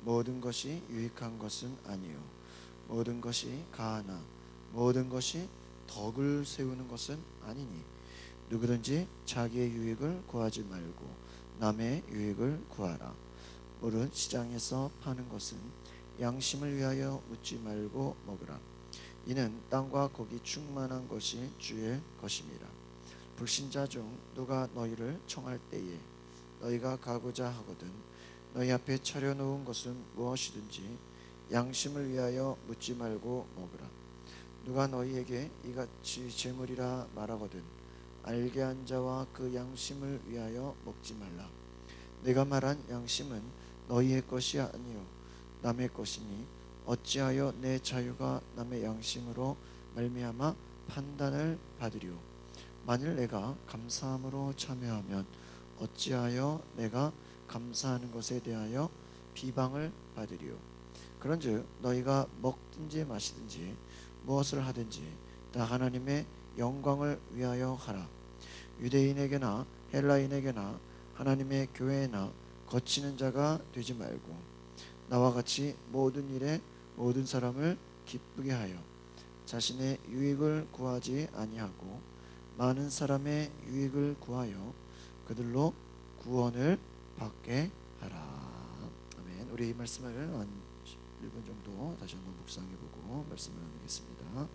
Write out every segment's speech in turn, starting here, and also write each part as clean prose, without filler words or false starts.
모든 것이 유익한 것은 아니요 모든 것이 가하나 모든 것이 덕을 세우는 것은 아니니 누구든지 자기의 유익을 구하지 말고 남의 유익을 구하라. 무릇 시장에서 파는 것은 양심을 위하여 묻지 말고 먹으라. 이는 땅과 고기 충만한 것이 주의 것임이라. 불신자 중 누가 너희를 청할 때에 너희가 가고자 하거든 너희 앞에 차려놓은 것은 무엇이든지 양심을 위하여 묻지 말고 먹으라. 누가 너희에게 이같이 재물이라 말하거든 알게 한 자와 그 양심을 위하여 먹지 말라. 내가 말한 양심은 너희의 것이 아니요 남의 것이니 어찌하여 내 자유가 남의 양심으로 말미암아 판단을 받으리요. 만일 내가 감사함으로 참여하면 어찌하여 내가 감사하는 것에 대하여 비방을 받으리요. 그런즉 너희가 먹든지 마시든지 무엇을 하든지 다 하나님의 영광을 위하여 하라. 유대인에게나 헬라인에게나 하나님의 교회나 거치는 자가 되지 말고 나와 같이 모든 일에 모든 사람을 기쁘게 하여 자신의 유익을 구하지 아니하고 많은 사람의 유익을 구하여 그들로 구원을 받게 하라. 아멘. 우리 이 말씀을 한 1분 정도 다시 한번 묵상해보고 말씀을 나누겠습니다.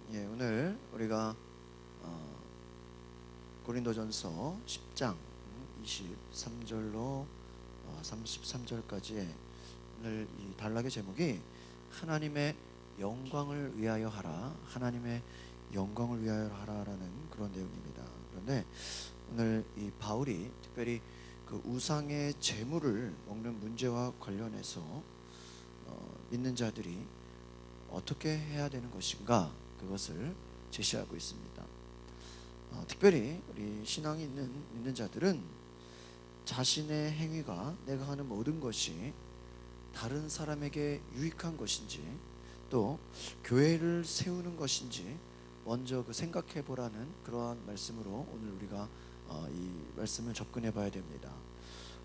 오늘 우리가 고린도전서 10장 23절로 33절까지의 오늘 이 단락의 제목이 하나님의 영광을 위하여 하라, 하나님의 영광을 위하여 하라라는 그런 내용입니다. 그런데 오늘 이 바울이 특별히 그 우상의 제물을 먹는 문제와 관련해서 믿는 자들이 어떻게 해야 되는 것인가, 그것을 제시하고 있습니다. 특별히 우리 신앙이 있는 믿는 자들은 자신의 행위가 내가 하는 모든 것이 다른 사람에게 유익한 것인지 또 교회를 세우는 것인지 먼저 생각해 보라는 그러한 말씀으로 오늘 우리가 이 말씀을 접근해 봐야 됩니다.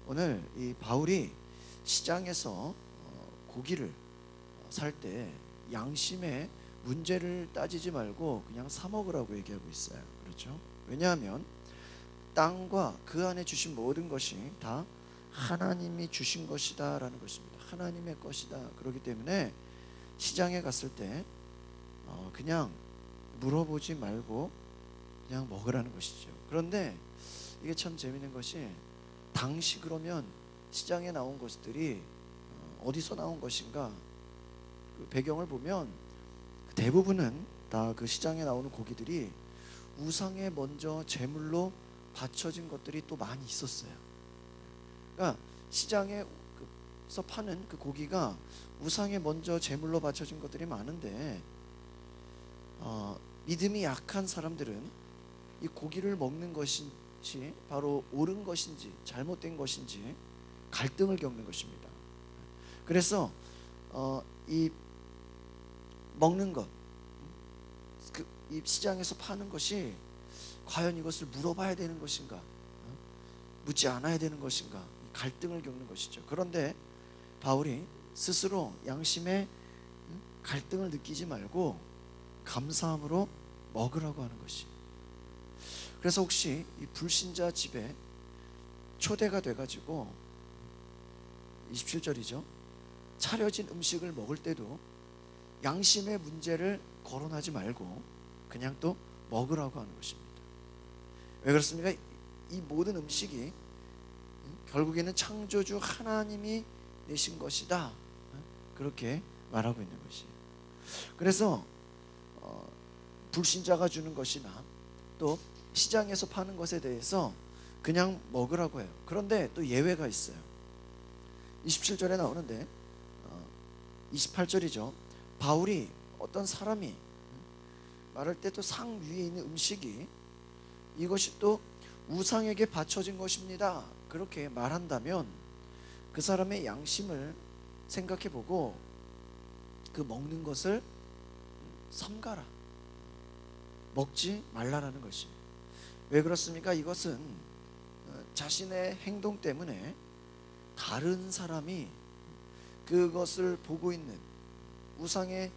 오늘 이 바울이 시장에서 고기를 살 때 양심의 문제를 따지지 말고 그냥 사 먹으라고 얘기하고 있어요. 그렇죠? 왜냐하면 땅과 그 안에 주신 모든 것이 다 하나님이 주신 것이다 라는 것입니다. 하나님의 것이다. 그렇기 때문에 시장에 갔을 때 그냥 물어보지 말고 그냥 먹으라는 것이죠. 그런데 이게 참 재밌는 것이 당시 그러면 시장에 나온 것들이 어디서 나온 것인가, 그 배경을 보면 대부분은 다 그 시장에 나오는 고기들이 우상에 먼저 제물로 바쳐진 것들이 또 많이 있었어요. 그러니까 시장에서 파는 그 고기가 우상에 먼저 제물로 바쳐진 것들이 많은데 믿음이 약한 사람들은 이 고기를 먹는 것이 바로 옳은 것인지 잘못된 것인지 갈등을 겪는 것입니다. 그래서 이 먹는 것, 이 시장에서 파는 것이 과연 이것을 물어봐야 되는 것인가, 묻지 않아야 되는 것인가, 갈등을 겪는 것이죠. 그런데 바울이 스스로 양심의 갈등을 느끼지 말고 감사함으로 먹으라고 하는 것이. 그래서 혹시 이 불신자 집에 초대가 돼가지고 27절이죠. 차려진 음식을 먹을 때도 양심의 문제를 거론하지 말고 그냥 또 먹으라고 하는 것입니다. 왜 그렇습니까? 이 모든 음식이 결국에는 창조주 하나님이 내신 것이다, 그렇게 말하고 있는 것이에요. 그래서 불신자가 주는 것이나 또 시장에서 파는 것에 대해서 그냥 먹으라고 해요. 그런데 또 예외가 있어요. 27절에 나오는데 28절이죠. 바울이 어떤 사람이 말할 때 또 상 위에 있는 음식이 이것이 또 우상에게 바쳐진 것입니다, 그렇게 말한다면 그 사람의 양심을 생각해보고 그 먹는 것을 삼가라, 먹지 말라라는 것입니다. 왜 그렇습니까? 이것은 자신의 행동 때문에 다른 사람이 그것을 보고 있는 우상에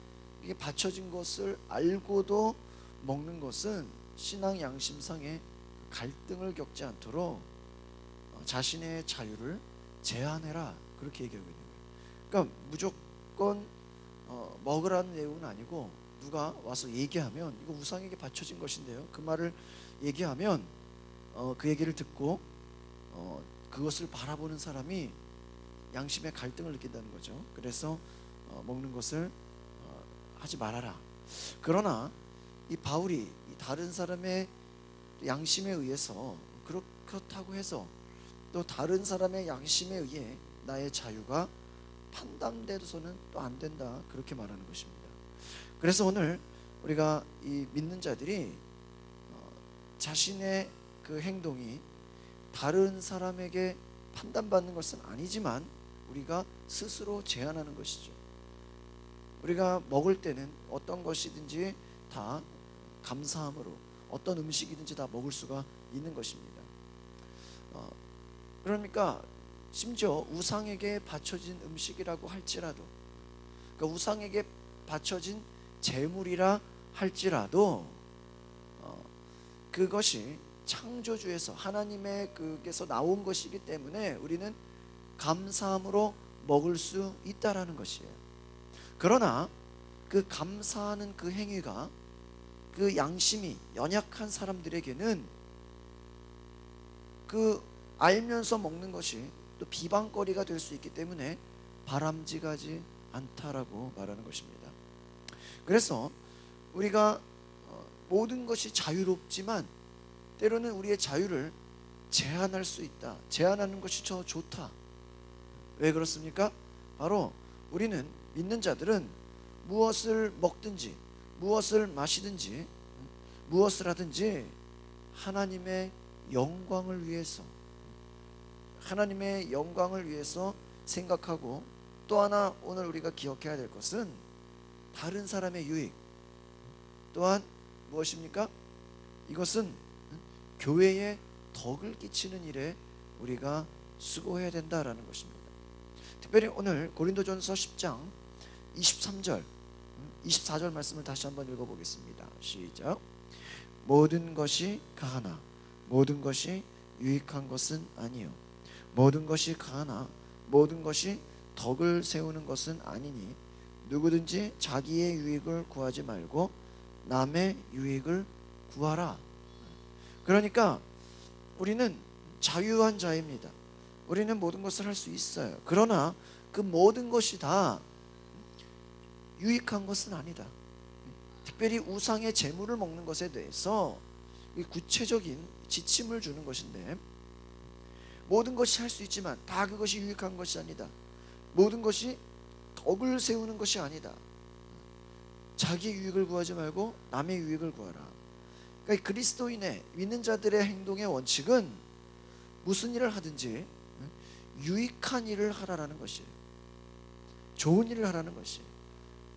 이게 바쳐진 것을 알고도 먹는 것은 신앙 양심상의 갈등을 겪지 않도록 자신의 자유를 제한해라, 그렇게 얘기하고 있는 거예요. 그러니까 무조건 먹으라는 내용은 아니고, 누가 와서 얘기하면 이거 우상에게 바쳐진 것인데요, 그 말을 얘기하면 그 얘기를 듣고 그것을 바라보는 사람이 양심의 갈등을 느낀다는 거죠. 그래서 먹는 것을 하지 말아라. 그러나 이 바울이 이 다른 사람의 양심에 의해서 그렇다고 해서 또 다른 사람의 양심에 의해 나의 자유가 판단돼서는 또 안 된다, 그렇게 말하는 것입니다. 그래서 오늘 우리가 이 믿는 자들이 자신의 그 행동이 다른 사람에게 판단받는 것은 아니지만 우리가 스스로 제한하는 것이죠. 우리가 먹을 때는 어떤 것이든지 다 감사함으로, 어떤 음식이든지 다 먹을 수가 있는 것입니다. 그러니까 심지어 우상에게 바쳐진 음식이라고 할지라도, 그러니까 우상에게 바쳐진 재물이라 할지라도 그것이 창조주에서 하나님의 그에서 나온 것이기 때문에 우리는 감사함으로 먹을 수 있다라는 것이에요. 그러나 그 감사하는 그 행위가 그 양심이 연약한 사람들에게는 그 알면서 먹는 것이 또 비방거리가 될 수 있기 때문에 바람직하지 않다라고 말하는 것입니다. 그래서 우리가 모든 것이 자유롭지만 때로는 우리의 자유를 제한할 수 있다, 제한하는 것이 더 좋다. 왜 그렇습니까? 바로 우리는, 믿는 자들은 무엇을 먹든지 무엇을 마시든지 무엇을 하든지 하나님의 영광을 위해서, 하나님의 영광을 위해서 생각하고, 또 하나 오늘 우리가 기억해야 될 것은 다른 사람의 유익, 또한 무엇입니까? 이것은 교회에 덕을 끼치는 일에 우리가 수고해야 된다라는 것입니다. 특별히 오늘 고린도전서 10장 23절 24절 말씀을 다시 한번 읽어보겠습니다. 시작. 모든 것이 가하나 모든 것이 유익한 것은 아니요 모든 것이 가하나 모든 것이 덕을 세우는 것은 아니니 누구든지 자기의 유익을 구하지 말고 남의 유익을 구하라. 그러니까 우리는 자유한 자입니다. 우리는 모든 것을 할 수 있어요. 그러나 그 모든 것이 다 유익한 것은 아니다. 특별히 우상의 제물을 먹는 것에 대해서 이 구체적인 지침을 주는 것인데, 모든 것이 할 수 있지만 다 그것이 유익한 것이 아니다. 모든 것이 덕을 세우는 것이 아니다. 자기의 유익을 구하지 말고 남의 유익을 구하라. 그러니까 그리스도인의 믿는 자들의 행동의 원칙은 무슨 일을 하든지 유익한 일을 하라라는 것이에요. 좋은 일을 하라는 것이에요.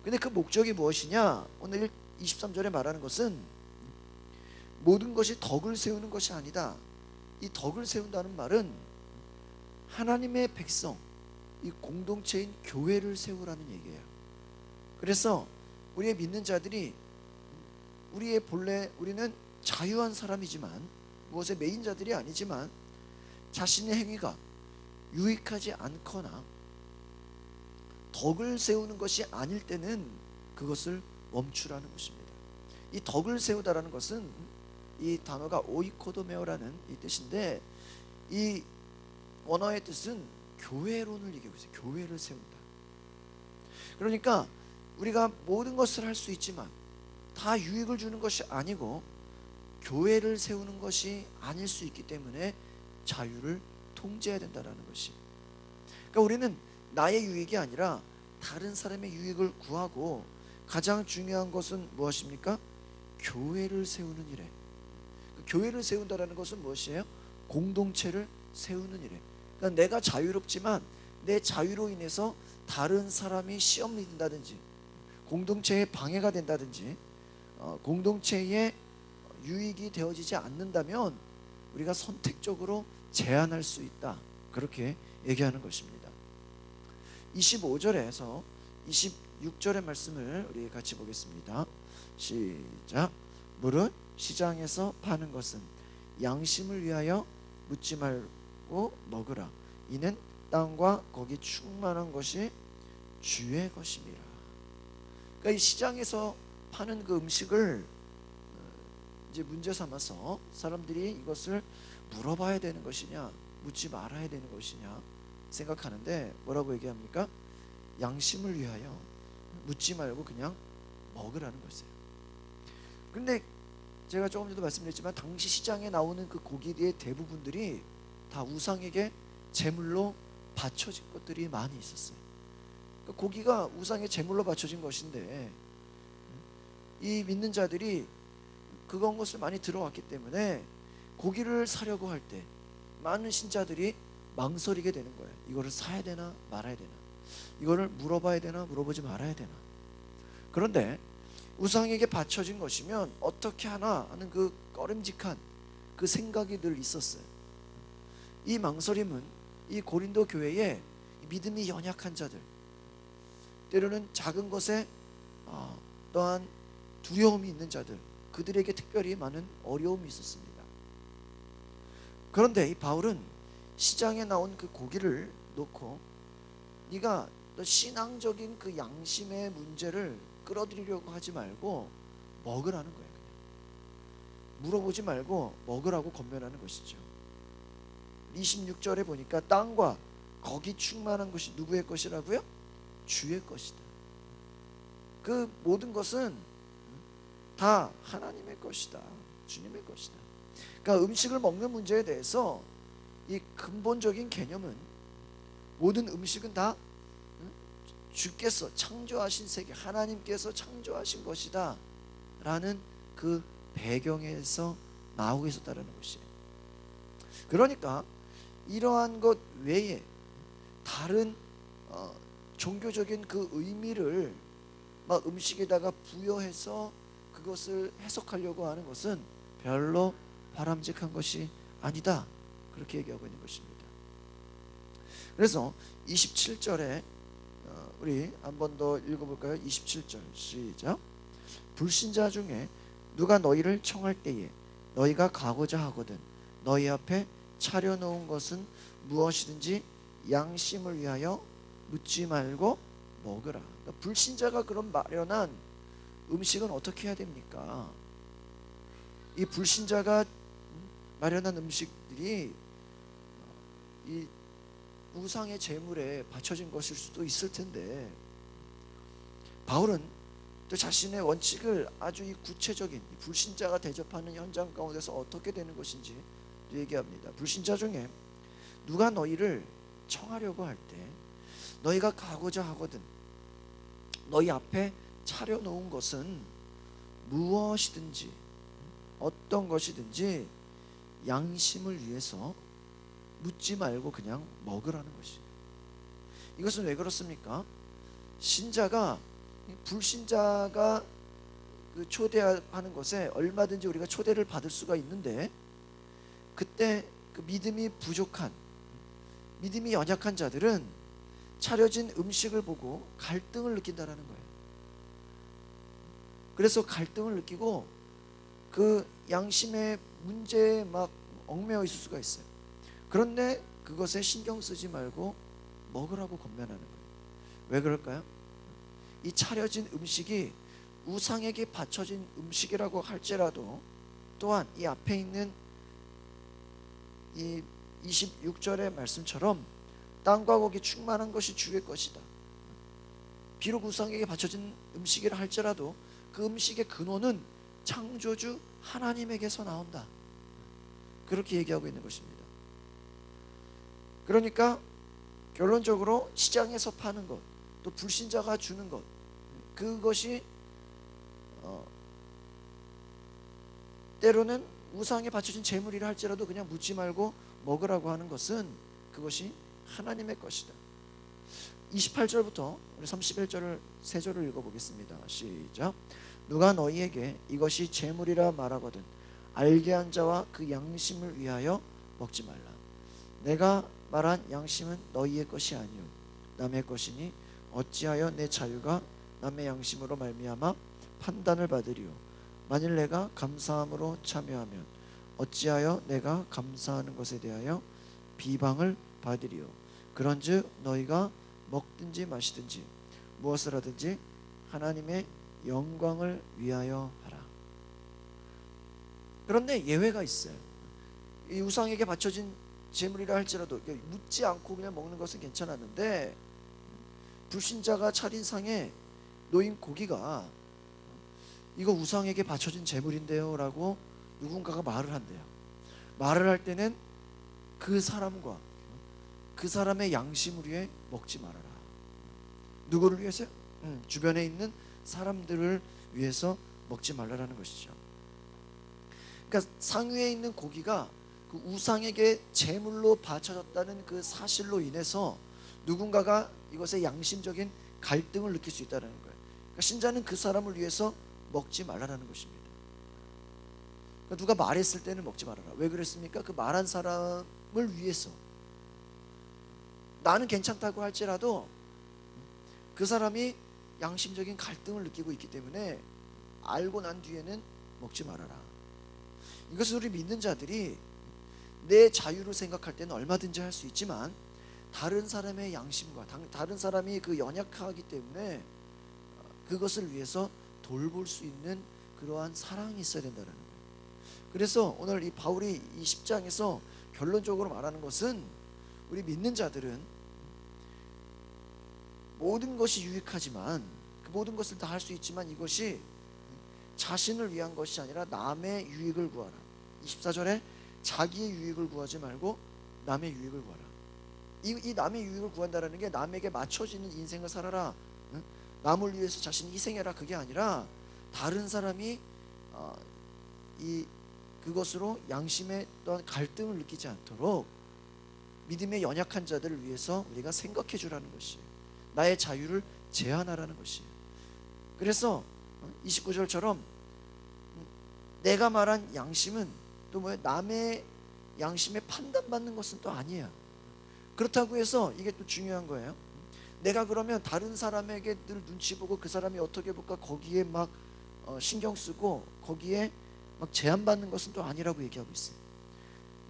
근데 그 목적이 무엇이냐? 오늘 23절에 말하는 것은 모든 것이 덕을 세우는 것이 아니다. 이 덕을 세운다는 말은 하나님의 백성, 이 공동체인 교회를 세우라는 얘기예요. 그래서 우리의 믿는 자들이, 우리의 본래 우리는 자유한 사람이지만, 무엇의 메인자들이 아니지만, 자신의 행위가 유익하지 않거나 덕을 세우는 것이 아닐 때는 그것을 멈추라는 것입니다. 이 덕을 세우다라는 것은 이 단어가 오이코도메오라는 이 뜻인데, 이 원어의 뜻은 교회론을 얘기하고 있어요. 교회를 세운다. 그러니까 우리가 모든 것을 할 수 있지만 다 유익을 주는 것이 아니고 교회를 세우는 것이 아닐 수 있기 때문에 자유를 통제해야 된다는 것이. 그러니까 우리는 나의 유익이 아니라 다른 사람의 유익을 구하고, 가장 중요한 것은 무엇입니까? 교회를 세우는 일에. 교회를 세운다는 것은 무엇이에요? 공동체를 세우는 일에. 그러니까 내가 자유롭지만 내 자유로 인해서 다른 사람이 시험이 된다든지, 공동체에 방해가 된다든지, 공동체에 유익이 되어지지 않는다면 우리가 선택적으로 제한할 수 있다. 그렇게 얘기하는 것입니다. 25절에서 26절의 말씀을 우리 같이 보겠습니다. 시작. 무릇 시장에서 파는 것은 양심을 위하여 묻지 말고 먹으라. 이는 땅과 거기 충만한 것이 주의 것임이라. 그러니까 이 시장에서 파는 그 음식을 이제 문제 삼아서 사람들이 이것을 물어봐야 되는 것이냐, 묻지 말아야 되는 것이냐 생각하는데, 뭐라고 얘기합니까? 양심을 위하여 묻지 말고 그냥 먹으라는 것이에요. 그런데 제가 조금 전에도 말씀드렸지만, 당시 시장에 나오는 그 고기의 대부분들이 다 우상에게 제물로 바쳐진 것들이 많이 있었어요. 그 고기가 우상의 제물로 바쳐진 것인데, 이 믿는 자들이 그런 것을 많이 들어왔기 때문에 고기를 사려고 할 때 많은 신자들이 망설이게 되는 거예요. 이거를 사야 되나 말아야 되나, 이거를 물어봐야 되나 물어보지 말아야 되나. 그런데 우상에게 바쳐진 것이면 어떻게 하나 하는 그 꺼림직한 그 생각이 늘 있었어요. 이 망설임은 이 고린도 교회에 믿음이 연약한 자들, 때로는 작은 것에 또한 두려움이 있는 자들, 그들에게 특별히 많은 어려움이 있었습니다. 그런데 이 바울은 시장에 나온 그 고기를 놓고, 네가 신앙적인 그 양심의 문제를 끌어들이려고 하지 말고 먹으라는 거예요. 그냥 물어보지 말고 먹으라고 권면하는 것이죠. 26절에 보니까 땅과 거기 충만한 것이 누구의 것이라고요? 주의 것이다. 그 모든 것은 다 하나님의 것이다. 주님의 것이다. 그러니까 음식을 먹는 문제에 대해서 이 근본적인 개념은, 모든 음식은 다 주께서 창조하신 세계, 하나님께서 창조하신 것이다 라는 그 배경에서 나오고 있었다는 것이에요. 그러니까 이러한 것 외에 다른 종교적인 그 의미를 막 음식에다가 부여해서 그것을 해석하려고 하는 것은 별로 바람직한 것이 아니다, 그렇게 얘기하고 있는 것입니다. 그래서 27절에 우리 한 번 더 읽어볼까요? 27절 시작. 불신자 중에 누가 너희를 청할 때에 너희가 가고자 하거든 너희 앞에 차려놓은 것은 무엇이든지 양심을 위하여 묻지 말고 먹으라. 그러니까 불신자가 그런 마련한 음식은 어떻게 해야 됩니까? 이 불신자가 마련한 음식들이 이 우상의 제물에 바쳐진 것일 수도 있을 텐데, 바울은 또 자신의 원칙을 아주 이 구체적인 불신자가 대접하는 현장 가운데서 어떻게 되는 것인지 얘기합니다. 불신자 중에 누가 너희를 청하려고 할 때 너희가 가고자 하거든 너희 앞에 차려놓은 것은 무엇이든지 어떤 것이든지 양심을 위해서 묻지 말고 그냥 먹으라는 것이에요. 이것은 왜 그렇습니까? 신자가 불신자가 그 초대하는 것에 얼마든지 우리가 초대를 받을 수가 있는데 그때 그 믿음이 부족한 믿음이 연약한 자들은 차려진 음식을 보고 갈등을 느낀다는 거예요. 그래서 갈등을 느끼고 그 양심의 문제에 막 얽매여 있을 수가 있어요. 그런데 그것에 신경 쓰지 말고 먹으라고 권면하는 거예요. 왜 그럴까요? 이 차려진 음식이 우상에게 바쳐진 음식이라고 할지라도 또한 이 앞에 있는 이 26절의 말씀처럼 땅과 거기 충만한 것이 주의 것이다. 비록 우상에게 바쳐진 음식이라 할지라도 그 음식의 근원은 창조주 하나님에게서 나온다. 그렇게 얘기하고 있는 것입니다. 그러니까 결론적으로 시장에서 파는 것, 또 불신자가 주는 것, 그것이 때로는 우상에 바쳐진 재물이라 할지라도 그냥 묻지 말고 먹으라고 하는 것은 그것이 하나님의 것이다. 28절부터 우리 31절을 세 절을 읽어보겠습니다. 시작. 누가 너희에게 이것이 재물이라 말하거든 알게 한 자와 그 양심을 위하여 먹지 말라. 내가 말한 양심은 너희의 것이 아니요 남의 것이니 어찌하여 내 자유가 남의 양심으로 말미암아 판단을 받으리요. 만일 내가 감사함으로 참여하면 어찌하여 내가 감사하는 것에 대하여 비방을 받으리요. 그런즉 너희가 먹든지 마시든지 무엇을 하든지 하나님의 영광을 위하여 하라. 그런데 예외가 있어요. 이 우상에게 바쳐진 재물이라 할지라도 묻지 않고 그냥 먹는 것은 괜찮았는데 불신자가 차린 상에 놓인 고기가 이거 우상에게 바쳐진 재물인데요 라고 누군가가 말을 한대요. 말을 할 때는 그 사람과 그 사람의 양심을 위해 먹지 말아라. 누구를 위해서요? 주변에 있는 사람들을 위해서 먹지 말라라는 것이죠. 그러니까 상위에 있는 고기가 그 우상에게 제물로 바쳐졌다는 그 사실로 인해서 누군가가 이것에 양심적인 갈등을 느낄 수 있다는 거예요. 그러니까 신자는 그 사람을 위해서 먹지 말라라는 것입니다. 그러니까 누가 말했을 때는 먹지 말아라. 왜 그랬습니까? 그 말한 사람을 위해서. 나는 괜찮다고 할지라도 그 사람이 양심적인 갈등을 느끼고 있기 때문에 알고 난 뒤에는 먹지 말아라. 이것은 우리 믿는 자들이 내 자유를 생각할 때는 얼마든지 할 수 있지만 다른 사람의 양심과 다른 사람이 그 연약하기 때문에 그것을 위해서 돌볼 수 있는 그러한 사랑이 있어야 된다는 거예요. 그래서 오늘 이 바울이 이 10장에서 결론적으로 말하는 것은 우리 믿는 자들은 모든 것이 유익하지만 그 모든 것을 다 할 수 있지만 이것이 자신을 위한 것이 아니라 남의 유익을 구하라. 24절에 자기의 유익을 구하지 말고 남의 유익을 구하라. 이 남의 유익을 구한다는 게 남에게 맞춰지는 인생을 살아라, 남을 위해서 자신이 희생해라, 그게 아니라 다른 사람이 그것으로 양심의 또한 갈등을 느끼지 않도록 믿음의 연약한 자들을 위해서 우리가 생각해 주라는 것이에요. 나의 자유를 제한하라는 것이에요. 그래서 29절처럼 내가 말한 양심은 또 뭐예요? 남의 양심에 판단받는 것은 또 아니야. 그렇다고 해서 이게 또 중요한 거예요. 내가 그러면 다른 사람에게 늘 눈치 보고 그 사람이 어떻게 볼까 거기에 막 신경 쓰고 거기에 막 제한받는 것은 또 아니라고 얘기하고 있어요.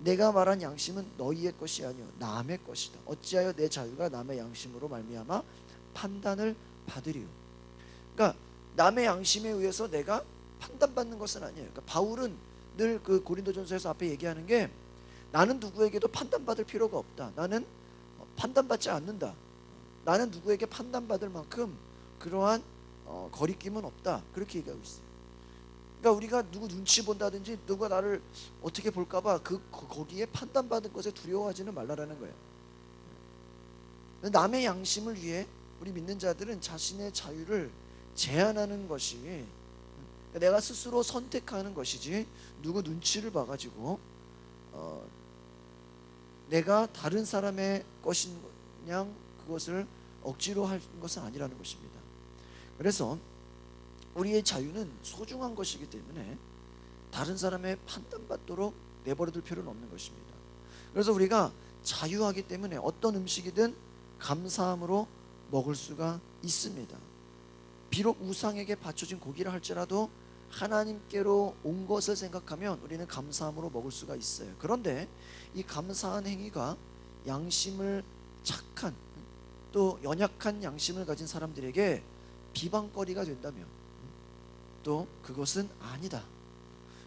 내가 말한 양심은 너희의 것이 아니요 남의 것이다. 어찌하여 내 자유가 남의 양심으로 말미암아 판단을 받으리요. 그러니까 남의 양심에 의해서 내가 판단받는 것은 아니에요. 그러니까 바울은 늘 그 고린도전서에서 앞에 얘기하는 게 나는 누구에게도 판단받을 필요가 없다. 나는 판단받지 않는다. 나는 누구에게 판단받을 만큼 그러한 거리낌은 없다, 그렇게 얘기하고 있어요. 그러니까 우리가 누구 눈치 본다든지 누가 나를 어떻게 볼까봐 거기에 판단받은 것에 두려워하지는 말라라는 거예요. 남의 양심을 위해 우리 믿는 자들은 자신의 자유를 제한하는 것이, 내가 스스로 선택하는 것이지 누구 눈치를 봐가지고 내가 다른 사람의 것인 양 그것을 억지로 하는 것은 아니라는 것입니다. 그래서 우리의 자유는 소중한 것이기 때문에 다른 사람의 판단받도록 내버려둘 필요는 없는 것입니다. 그래서 우리가 자유하기 때문에 어떤 음식이든 감사함으로 먹을 수가 있습니다. 비록 우상에게 바쳐진 고기라 할지라도 하나님께로 온 것을 생각하면 우리는 감사함으로 먹을 수가 있어요. 그런데 이 감사한 행위가 양심을 착한, 또 연약한 양심을 가진 사람들에게 비방거리가 된다면 또 그것은 아니다.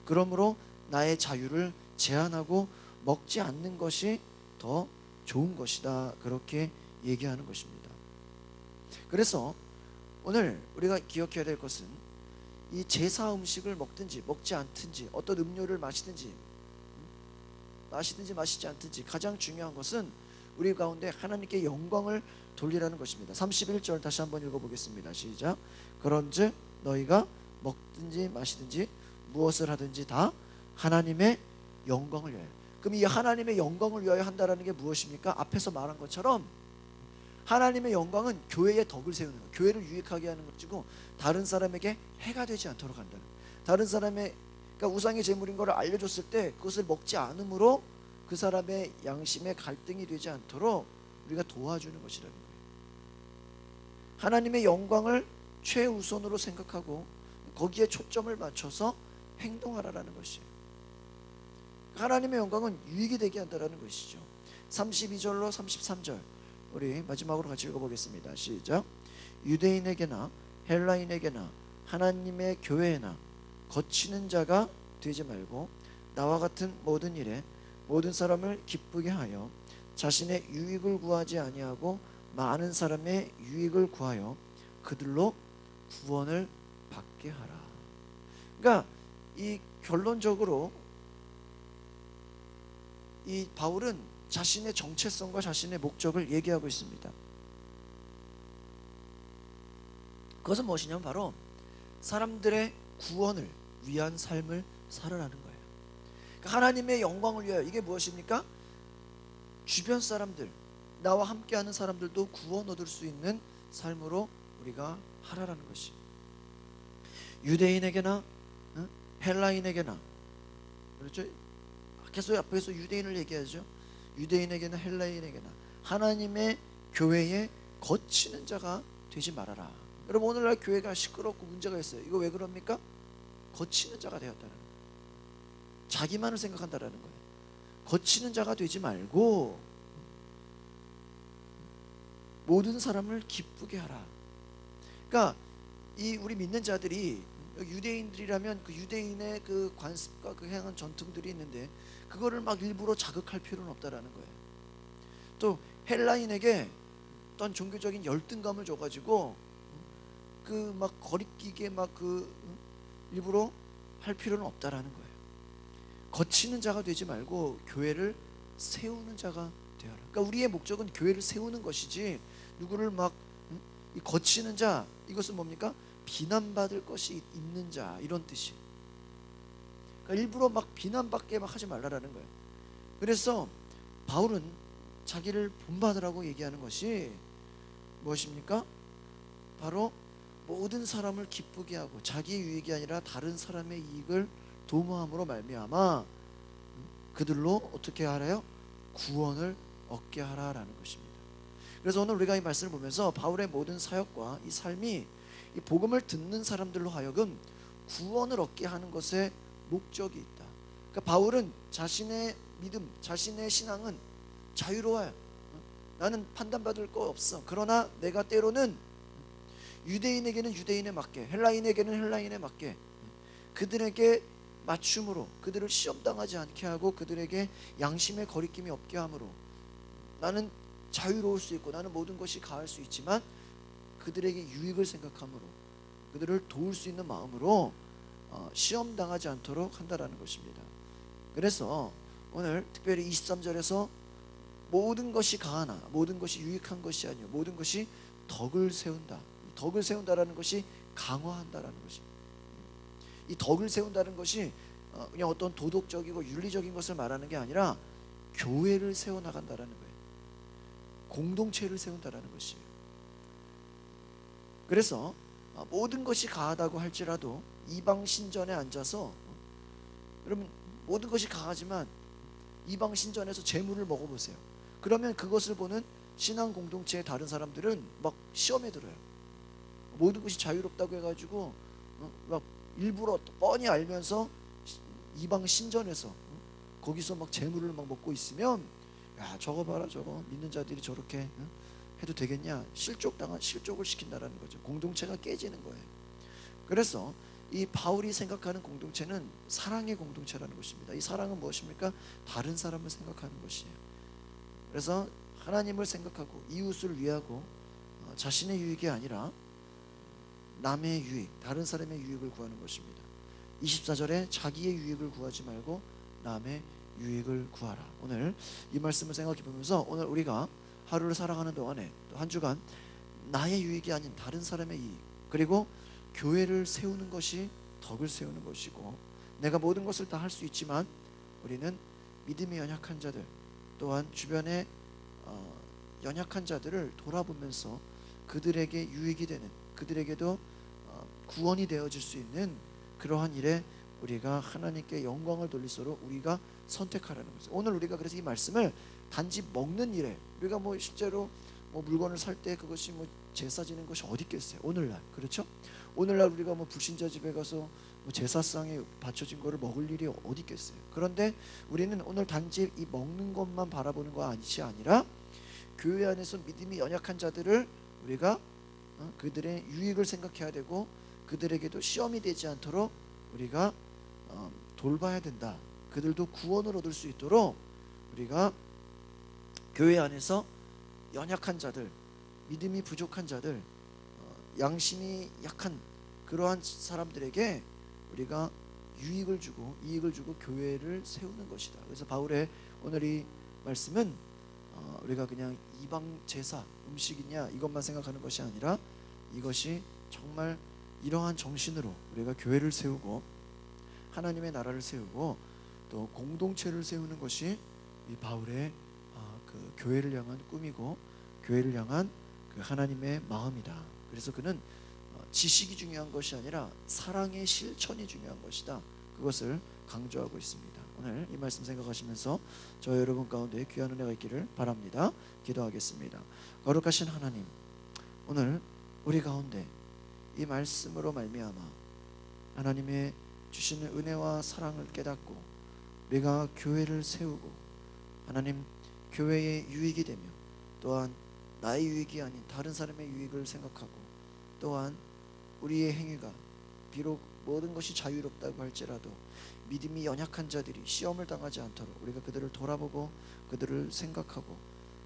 그러므로 나의 자유를 제한하고 먹지 않는 것이 더 좋은 것이다, 그렇게 얘기하는 것입니다. 그래서 오늘 우리가 기억해야 될 것은 이 제사 음식을 먹든지 먹지 않든지 어떤 음료를 마시든지 마시지 않든지 가장 중요한 것은 우리 가운데 하나님께 영광을 돌리라는 것입니다. 31절 다시 한번 읽어보겠습니다. 시작. 그런즉 너희가 먹든지 마시든지 무엇을 하든지 다 하나님의 영광을 위하여. 그럼 이 하나님의 영광을 위하여 한다라는 게 무엇입니까? 앞에서 말한 것처럼 하나님의 영광은 교회의 덕을 세우는 것, 교회를 유익하게 하는 것이고 다른 사람에게 해가 되지 않도록 한다는 것. 다른 사람의, 그러니까 우상의 제물인 것을 알려줬을 때 그것을 먹지 않으므로 그 사람의 양심에 갈등이 되지 않도록 우리가 도와주는 것이라는 거예요. 하나님의 영광을 최우선으로 생각하고 거기에 초점을 맞춰서 행동하라는 것이에요. 하나님의 영광은 유익이 되게 한다는 것이죠. 32절로 33절 우리 마지막으로 같이 읽어보겠습니다. 시작. 유대인에게나 헬라인에게나 하나님의 교회에나 거치는 자가 되지 말고 나와 같은 모든 일에 모든 사람을 기쁘게 하여 자신의 유익을 구하지 아니하고 많은 사람의 유익을 구하여 그들로 구원을 받게 하라. 그러니까 이 결론적으로 이 바울은 자신의 정체성과 자신의 목적을 얘기하고 있습니다. 그것은 무엇이냐면 바로 사람들의 구원을 위한 삶을 살아라는 거예요. 그러니까 하나님의 영광을 위하여, 이게 무엇입니까? 주변 사람들, 나와 함께하는 사람들도 구원 얻을 수 있는 삶으로 우리가 하라라는 것이. 유대인에게나 헬라인에게나, 그렇죠? 계속 앞에서 유대인을 얘기하죠. 유대인에게나 헬라인에게나 하나님의 교회에 거치는 자가 되지 말아라. 여러분, 오늘날 교회가 시끄럽고 문제가 있어요. 이거 왜 그럽니까? 거치는 자가 되었다는 거예요. 자기만을 생각한다라는 거예요. 거치는 자가 되지 말고 모든 사람을 기쁘게 하라. 그러니까 이 우리 믿는 자들이 유대인들이라면 그 유대인의 그 관습과 그 행한 전통들이 있는데 그거를 막 일부러 자극할 필요는 없다라는 거예요. 또 헬라인에게 어떤 종교적인 열등감을 줘가지고 그 막 거리끼게 막 그 일부러 할 필요는 없다라는 거예요. 거치는 자가 되지 말고 교회를 세우는 자가 되어라. 그러니까 우리의 목적은 교회를 세우는 것이지 누구를 막 이 거치는 자, 이것은 뭡니까? 비난받을 것이 있는 자, 이런 뜻이에요. 그러니까 일부러 막 비난받게 막 하지 말라라는 거예요. 그래서 바울은 자기를 본받으라고 얘기하는 것이 무엇입니까? 바로 모든 사람을 기쁘게 하고 자기의 유익이 아니라 다른 사람의 이익을 도모함으로 말미암아 그들로 어떻게 하라요? 구원을 얻게 하라라는 것입니다. 그래서 오늘 우리가 이 말씀을 보면서 바울의 모든 사역과 이 삶이 이 복음을 듣는 사람들로 하여금 구원을 얻게 하는 것에 목적이 있다. 그러니까 바울은 자신의 믿음, 자신의 신앙은 자유로워요. 나는 판단받을 거 없어. 그러나 내가 때로는 유대인에게는 유대인에 맞게, 헬라인에게는 헬라인에 맞게, 그들에게 맞춤으로 그들을 시험당하지 않게 하고 그들에게 양심의 거리낌이 없게 함으로 나는 자유로울 수 있고 나는 모든 것이 가할 수 있지만 그들에게 유익을 생각함으로 그들을 도울 수 있는 마음으로 시험 당하지 않도록 한다라는 것입니다. 그래서 오늘 특별히 23절에서 모든 것이 가하나 모든 것이 유익한 것이 아니요 모든 것이 덕을 세운다. 덕을 세운다라는 것이 강화한다라는 것입니다. 이 덕을 세운다는 것이 그냥 어떤 도덕적이고 윤리적인 것을 말하는 게 아니라 교회를 세워나간다라는 거예요. 공동체를 세운다라는 것이에요. 그래서 모든 것이 가하다고 할지라도 이방 신전에 앉아서 여러분 모든 것이 가하지만 이방 신전에서 재물을 먹어보세요. 그러면 그것을 보는 신앙 공동체의 다른 사람들은 막 시험에 들어요. 모든 것이 자유롭다고 해가지고 막 일부러 뻔히 알면서 이방 신전에서 거기서 막 재물을 막 먹고 있으면 야 저거 봐라 저거 믿는 자들이 저렇게 해도 되겠냐 실족을 시킨다라는 거죠. 공동체가 깨지는 거예요. 그래서 이 바울이 생각하는 공동체는 사랑의 공동체라는 것입니다. 이 사랑은 무엇입니까? 다른 사람을 생각하는 것이에요. 그래서 하나님을 생각하고 이웃을 위하고 자신의 유익이 아니라 남의 유익, 다른 사람의 유익을 구하는 것입니다. 24절에 자기의 유익을 구하지 말고 남의 유익을 구하라. 오늘 이 말씀을 생각해 보면서 오늘 우리가 하루를 살아가는 동안에 또 한 주간 나의 유익이 아닌 다른 사람의 이익 그리고 교회를 세우는 것이 덕을 세우는 것이고 내가 모든 것을 다 할 수 있지만 우리는 믿음이 연약한 자들 또한 주변의 연약한 자들을 돌아보면서 그들에게 유익이 되는 그들에게도 구원이 되어질 수 있는 그러한 일에 우리가 하나님께 영광을 돌리도록 우리가 선택하라는 거죠. 오늘 우리가 그래서 이 말씀을 단지 먹는 일에 우리가 뭐 실제로 뭐 물건을 살 때 그것이 뭐 제사 지는 것이 어디 있겠어요. 오늘날 그렇죠? 오늘날 우리가 뭐 불신자 집에 가서 뭐 제사상에 바쳐진 거를 먹을 일이 어디 있겠어요. 그런데 우리는 오늘 단지 이 먹는 것만 바라보는 것이 아니라 교회 안에서 믿음이 연약한 자들을 우리가 그들의 유익을 생각해야 되고 그들에게도 시험이 되지 않도록 우리가 돌봐야 된다. 그들도 구원을 얻을 수 있도록 우리가 교회 안에서 연약한 자들, 믿음이 부족한 자들, 양심이 약한 그러한 사람들에게 우리가 유익을 주고 이익을 주고 교회를 세우는 것이다. 그래서 바울의 오늘 이 말씀은 우리가 그냥 이방 제사 음식이냐 이것만 생각하는 것이 아니라 이것이 정말 이러한 정신으로 우리가 교회를 세우고 하나님의 나라를 세우고 또 공동체를 세우는 것이 이 바울의 그 교회를 향한 꿈이고 교회를 향한 그 하나님의 마음이다. 그래서 그는 지식이 중요한 것이 아니라 사랑의 실천이 중요한 것이다. 그것을 강조하고 있습니다. 오늘 이 말씀 생각하시면서 저 여러분 가운데 귀한 은혜가 있기를 바랍니다. 기도하겠습니다. 거룩하신 하나님, 오늘 우리 가운데 이 말씀으로 말미암아 하나님의 주시는 은혜와 사랑을 깨닫고 우리가 교회를 세우고 하나님 교회의 유익이 되며 또한 나의 유익이 아닌 다른 사람의 유익을 생각하고 또한 우리의 행위가 비록 모든 것이 자유롭다고 할지라도 믿음이 연약한 자들이 시험을 당하지 않도록 우리가 그들을 돌아보고 그들을 생각하고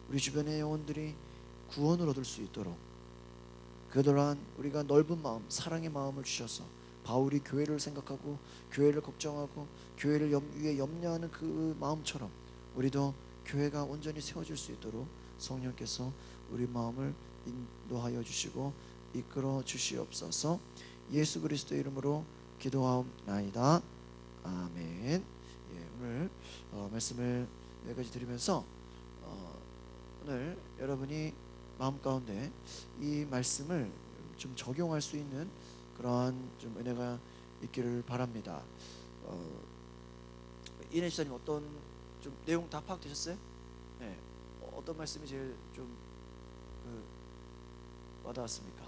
우리 주변의 영혼들이 구원을 얻을 수 있도록 그러한 우리가 넓은 마음 사랑의 마음을 주셔서 바울이 교회를 생각하고 교회를 걱정하고 교회를 위해 염려하는 그 마음처럼 우리도 교회가 온전히 세워질 수 있도록 성령께서 우리 마음을 인도하여 주시고 이끌어 주시옵소서. 예수 그리스도의 이름으로 기도하옵나이다. 아멘. 예, 오늘 말씀을 여기까지 드리면서 오늘 여러분이 마음 가운데 이 말씀을 좀 적용할 수 있는 그러한 좀 은혜가 있기를 바랍니다. 이내 집사님 어떤 좀 내용 다 파악되셨어요? 네. 어떤 말씀이 제일 좀 와닿았습니까?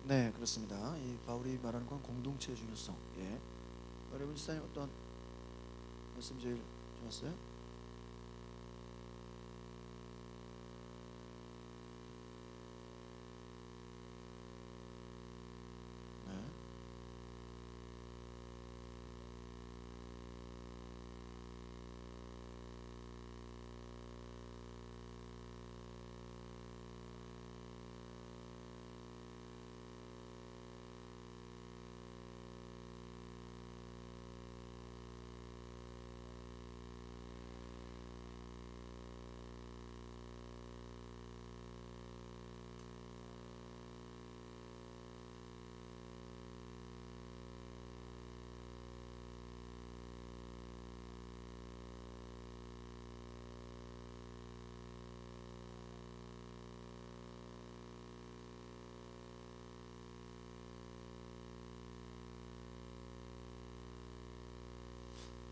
네, 그렇습니다. 이 바울이 말하는 건 공동체의 중요성. 예. 여러분 지사님 어떤 말씀 제일 좋았어요? 네.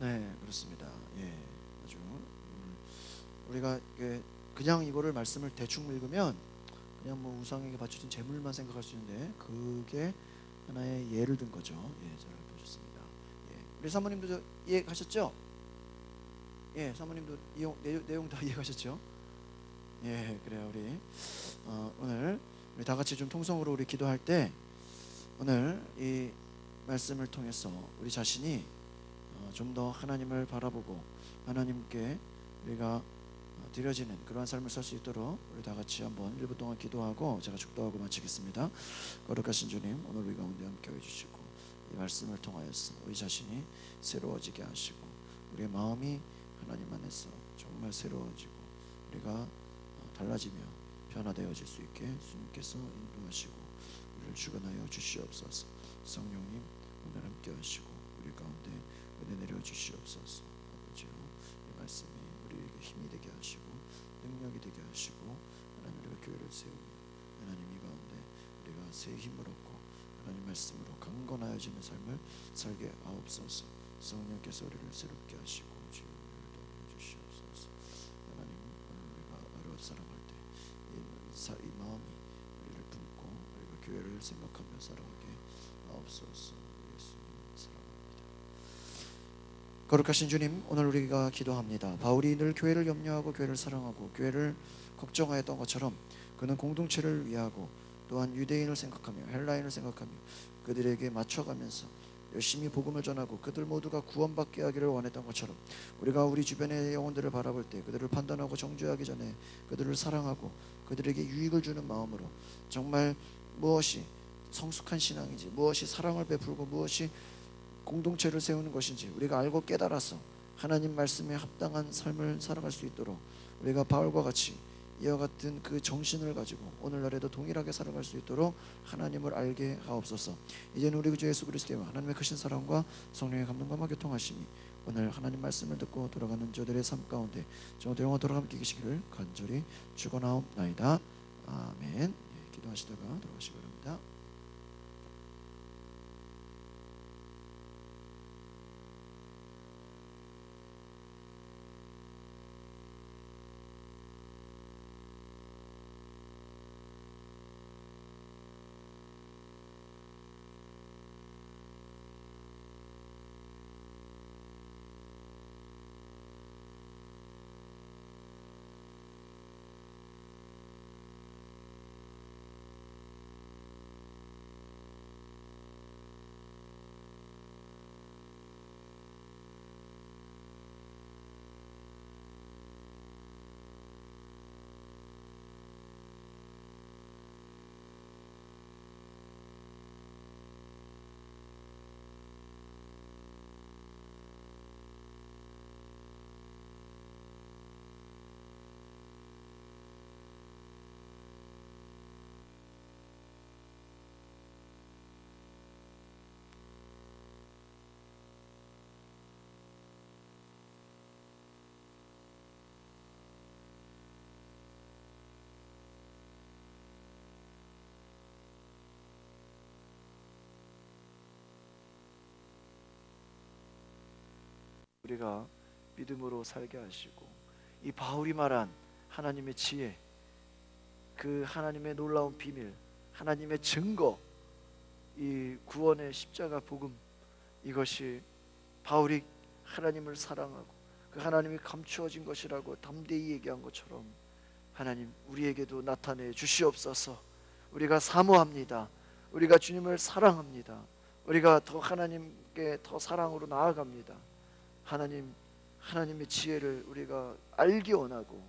네, 그렇습니다. 예, 아주 우리가 그냥 이거를 말씀을 대충 읽으면 그냥 뭐 우상에게 바쳐진 제물만 생각할 수 있는데 그게 하나의 예를 든 거죠. 예, 잘 보셨습니다. 예, 우리 사모님도 이해가셨죠? 예, 사모님도 내용 다 이해가셨죠? 예, 그래요. 우리 오늘 우리 다 같이 좀 통성으로 우리 기도할 때 오늘 이 말씀을 통해서 우리 자신이 좀 더 하나님을 바라보고 하나님께 우리가 드려지는 그러한 삶을 살 수 있도록 우리 다 같이 한번 1분 동안 기도하고 제가 축도하고 마치겠습니다. 거룩하신 주님, 오늘 우리 가운데 함께 해주시고 이 말씀을 통하여서 우리 자신이 새로워지게 하시고 우리의 마음이 하나님 안에서 정말 새로워지고 우리가 달라지며 변화되어질 수 있게 주님께서 인도하시고 우리를 주관하여 주시옵소서. 성령님 오늘 함께 하시고 우리 가운데 은혜 내려 주시옵소서. 아버지요, 이 말씀이 우리에게 힘이 되게 하시고 능력이 되게 하시고 하나님 우리가 교회를 세우며 하나님 이 가운데 우리가 새 힘을 얻고 하나님 말씀으로 강건하여지는 삶을 살게 하옵소서. 성령께서 우리를 새롭게 하시고 주의 은혜를 더하여 주시옵소서. 하나님 오늘 우리가 어려워 살아갈 때 이 마음이 우리를 품고 우리가 교회를 생각하며 살아가게 하옵소서. 예수님 사랑합니다. 거룩하신 주님, 오늘 우리가 기도합니다. 바울이 늘 교회를 염려하고 교회를 사랑하고 교회를 걱정하였던 것처럼 그는 공동체를 위하고 또한 유대인을 생각하며 헬라인을 생각하며 그들에게 맞춰가면서 열심히 복음을 전하고 그들 모두가 구원받게 하기를 원했던 것처럼 우리가 우리 주변의 영혼들을 바라볼 때 그들을 판단하고 정죄하기 전에 그들을 사랑하고 그들에게 유익을 주는 마음으로 정말 무엇이 성숙한 신앙인지 무엇이 사랑을 베풀고 무엇이 공동체를 세우는 것인지 우리가 알고 깨달아서 하나님 말씀에 합당한 삶을 살아갈 수 있도록 우리가 바울과 같이 이와 같은 그 정신을 가지고 오늘날에도 동일하게 살아갈 수 있도록 하나님을 알게 하옵소서. 이제는 우리 주 예수 그리스도의 하나님의 크신 사랑과 성령의 감동과 교통하심이 오늘 하나님 말씀을 듣고 돌아가는 저들의 삶 가운데 저도 영원토록 함께 계시기를 간절히 축원하옵나이다. 아멘. 예, 기도하시다가 돌아가시기 바랍니다. 우리가 믿음으로 살게 하시고 이 바울이 말한 하나님의 지혜, 그 하나님의 놀라운 비밀, 하나님의 증거, 이 구원의 십자가 복음, 이것이 바울이 하나님을 사랑하고 그 하나님이 감추어진 것이라고 담대히 얘기한 것처럼 하나님 우리에게도 나타내 주시옵소서. 우리가 사모합니다. 우리가 주님을 사랑합니다. 우리가 더 하나님께 더 사랑으로 나아갑니다. 하나님의 지혜를 우리가 알기 원하고